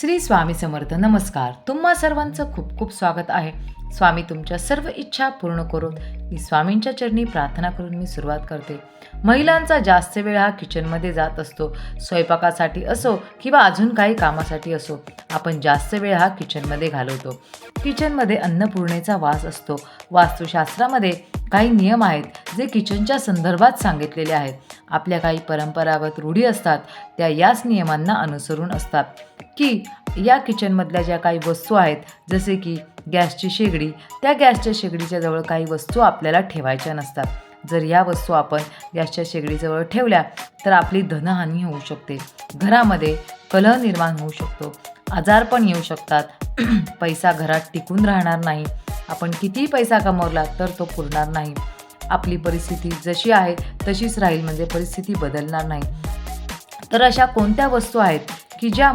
श्री स्वामी समर्थ. नमस्कार. तुम्हा सर्वांचं खूप खूप स्वागत आहे. स्वामी तुमच्या सर्व इच्छा पूर्ण करून मी स्वामींच्या चरणी प्रार्थना करून मी सुरुवात करते. महिलांचा जास्त वेळ हा किचनमध्ये जात असतो. स्वयंपाकासाठी असो किंवा अजून काही कामासाठी असो, आपण जास्त वेळ हा किचनमध्ये घालवतो. किचनमध्ये अन्नपूर्णेचा वास असतो. वास्तुशास्त्रामध्ये काही नियम आहेत जे किचनच्या संदर्भात सांगितलेले आहेत. आपल्या काही परंपरागत रूढी असतात, त्या याच नियमांना अनुसरून असतात की या किचनमधल्या ज्या काही वस्तू आहेत, जसे की गॅसची शेगडी, त्या गॅसच्या शेगडीच्या जवळ काही वस्तू आपल्याला ठेवायच्या नसतात. जर या वस्तू आपण गॅसच्या शेगडीजवळ ठेवल्या तर आपली धनहानी होऊ शकते. घरामध्ये कलह निर्माण होऊ शकतो. आजार पण येऊ शकतात. पैसा घरात टिकून राहणार नाही. आपण कितीही पैसा कमवला तर तो पुरणार नाही. आपली परिस्थिती जशी आहे तशीच राहील, म्हणजे परिस्थिती बदलणार नाही. तर अशा कोणत्या वस्तू आहेत की ज्या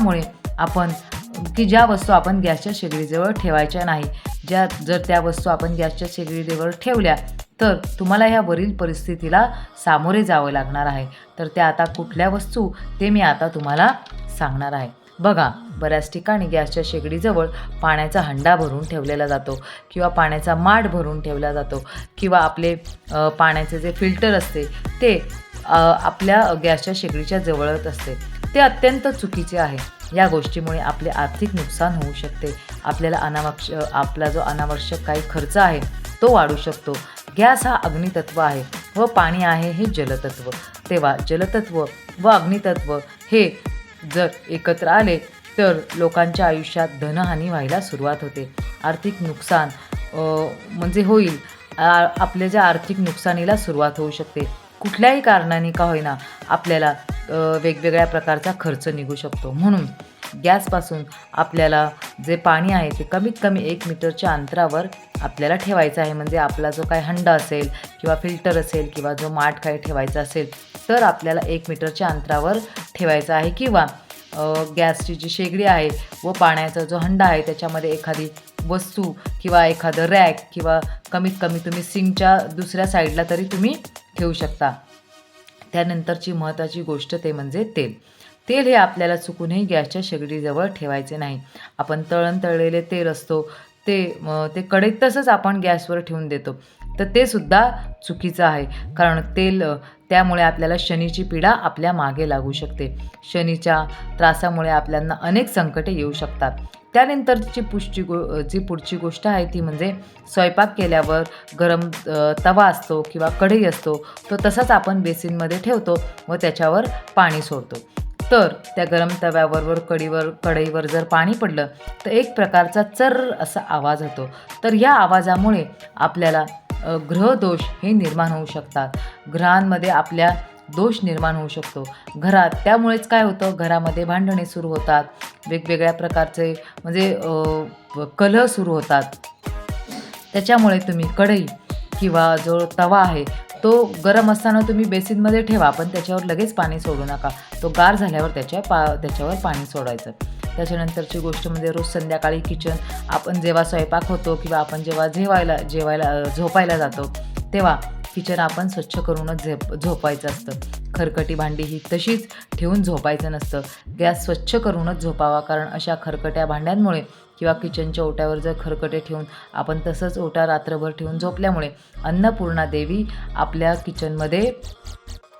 वस्तू आपण गॅसच्या शेगडीजवळ ठेवायच्या नाही. जर त्या वस्तू आपण गॅसच्या शेगडीजवळ ठेवल्या तर तुम्हाला ह्या वरील परिस्थितीला सामोरे जावं लागणार आहे. तर त्या आता कुठल्या वस्तू ते मी आता तुम्हाला सांगणार आहे. बघा, बऱ्याच ठिकाणी गॅसच्या शेगडीजवळ पाण्याचा हंडा भरून ठेवलेला जातो किंवा पाण्याचा माठ भरून ठेवला जातो किंवा आपले पाण्याचे जे फिल्टर असते ते आपल्या गॅसच्या शेगडीच्या जवळच असते. ते अत्यंत चुकीचे आहे. या गोष्टीमुळे आपले आर्थिक नुकसान होऊ शकते. आपला जो अनावश्यक काही खर्च आहे तो वाढू शकतो. गॅस हा अग्नितत्व आहे व पाणी आहे हे जलतत्व. तेव्हा जलतत्व व अग्नितत्व हे जर एकत्र आले तर लोकांच्या आयुष्यात धनहानी व्हायला सुरुवात होते. आर्थिक नुकसान म्हणजे होईल. आपल्या ज्या आर्थिक नुकसानीला सुरुवात होऊ शकते. कुठल्याही कारणाने का होईना आपल्याला वेगवेगळ्या प्रकारचा खर्च निघू शकतो. म्हणून गॅसपासून आपल्याला जे पाणी आहे ते कमीत कमी 1 मीटरच्या अंतरावर आपल्याला ठेवायचं आहे. म्हणजे आपला जो काही हंडा असेल किंवा फिल्टर असेल किंवा जो माठ काही ठेवायचा असेल तर आपल्याला 1 मीटरच्या अंतरावर ठेवायचा आहे. किंवा गॅसची जी शेगडी आहे व पाण्याचा जो हंडा आहे त्याच्यामध्ये एखादी वस्तू किंवा एखादं रॅक किंवा कमीत कमी तुम्ही सिंकच्या दुसऱ्या साईडला तरी तुम्ही ठेवू शकता. त्यानंतरची महत्त्वाची गोष्ट ते म्हणजे तेल. तेल हे आपल्याला चुकूनही गॅसच्या शेगडीजवळ ठेवायचे नाही. आपण तळलेले तेल असतो ते कढईत तसंच आपण गॅसवर ठेवून देतो. तर ते सुद्धा चुकीचं आहे. कारण त्यामुळे आपल्याला शनीची पीडा आपल्या मागे लागू शकते. शनीच्या त्रासामुळे आपल्याला अनेक संकटे येऊ शकतात. त्यानंतरची जी पुढची गोष्ट आहे ती म्हणजे स्वयंपाक केल्यावर गरम तवा असतो किंवा कढई असतो तो तसाच आपण बेसिनमध्ये ठेवतो व त्याच्यावर पाणी सोडतो. तर त्या गरम तव्यावर कढईवर जर पाणी पडलं तर एक प्रकारचा चर्र असा आवाज होतो. तर या आवाजामुळे आपल्याला ग्रहदोष हे निर्माण होऊ शकतात. ग्रहांमध्ये आपल्या दोष निर्माण होऊ शकतो घरात. त्यामुळेच काय होतं, घरामध्ये भांडणे सुरू होतात. वेगवेगळ्या प्रकारचे म्हणजे कलह सुरू होतात. त्याच्यामुळे तुम्ही कढई किंवा जो तवा आहे तो गरम असताना तुम्ही बेसिनमध्ये ठेवा, पण त्याच्यावर लगेच पाणी सोडू नका. तो गार झाल्यावर त्याच्यावर पाणी सोडायचं. त्याच्यानंतरची गोष्ट म्हणजे रोज संध्याकाळी किचन आपण जेव्हा स्वयंपाक होतो किंवा आपण जेव्हा झोपायला जातो तेव्हा किचन आपण स्वच्छ करूनच झोपायचं असतं. खरकटी भांडी ही तशीच ठेवून झोपायचं नसतं. गॅस स्वच्छ करूनच झोपावा. कारण अशा खरकट्या भांड्यांमुळे किंवा किचनच्या ओट्यावर जर खरकटे ठेवून आपण तसंच ओटा रात्रभर ठेवून झोपल्यामुळे अन्नपूर्णा देवी आपल्या किचनमध्ये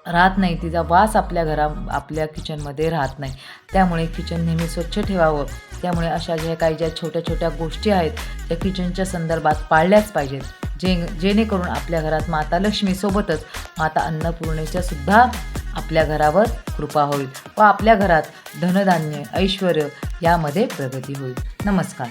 राहत नाही. तिचा वास आपल्या किचनमध्ये राहत नाही. त्यामुळे किचन नेहमी स्वच्छ ठेवावं. त्यामुळे अशा ज्या छोट्या छोट्या गोष्टी आहेत त्या किचनच्या संदर्भात पाळल्याच पाहिजेत. जेणेकरून आपल्या घरात माता लक्ष्मीसोबतच माता अन्नपूर्णेच्या सुद्धा आपल्या घरावर कृपा होईल व आपल्या घरात धनधान्य ऐश्वर्य यामध्ये प्रगती होईल. नमस्कार.